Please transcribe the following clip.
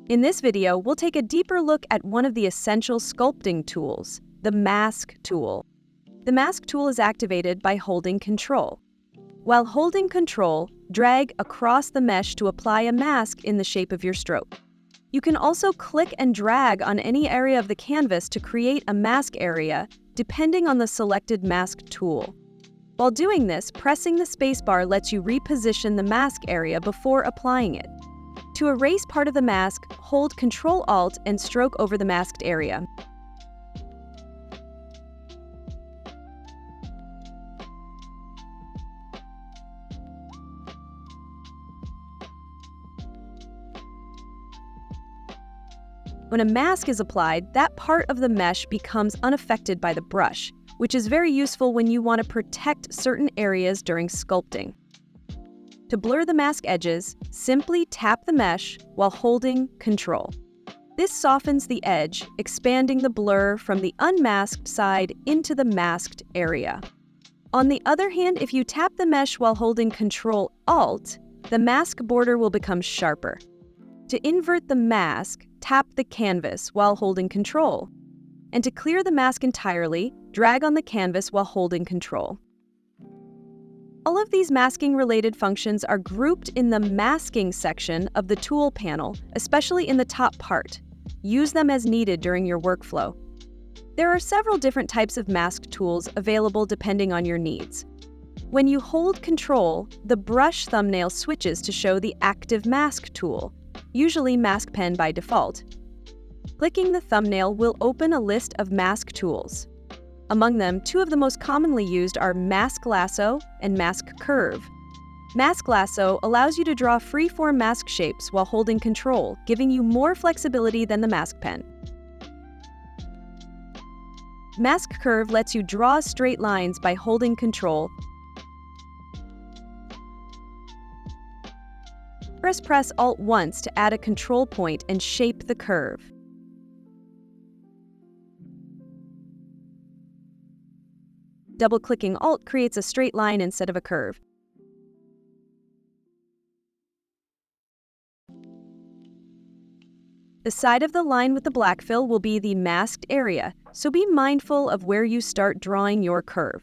In this video, we'll take a deeper look at one of the essential sculpting tools, the Mask tool. The Mask tool is activated by holding Control. While holding Control, drag across the mesh to apply a mask in the shape of your stroke. You can also click and drag on any area of the canvas to create a mask area, depending on the selected mask tool. While doing this, pressing the spacebar lets you reposition the mask area before applying it. To erase part of the mask, hold Ctrl-Alt and stroke over the masked area. When a mask is applied, that part of the mesh becomes unaffected by the brush, which is very useful when you want to protect certain areas during sculpting. To blur the mask edges, simply tap the mesh while holding Control. This softens the edge, expanding the blur from the unmasked side into the masked area. On the other hand, if you tap the mesh while holding Ctrl-Alt, the mask border will become sharper. To invert the mask, tap the canvas while holding Control. And to clear the mask entirely, drag on the canvas while holding Control. All of these masking-related functions are grouped in the Masking section of the Tool panel, especially in the top part. Use them as needed during your workflow. There are several different types of mask tools available depending on your needs. When you hold Control, the brush thumbnail switches to show the Active Mask tool, usually Mask Pen by default. Clicking the thumbnail will open a list of mask tools. Among them, two of the most commonly used are Mask Lasso and Mask Curve. Mask Lasso allows you to draw free-form mask shapes while holding Control, giving you more flexibility than the Mask Pen. Mask Curve lets you draw straight lines by holding Control. Press Alt once to add a control point and shape the curve. Double-clicking Alt creates a straight line instead of a curve. The side of the line with the black fill will be the masked area, so be mindful of where you start drawing your curve.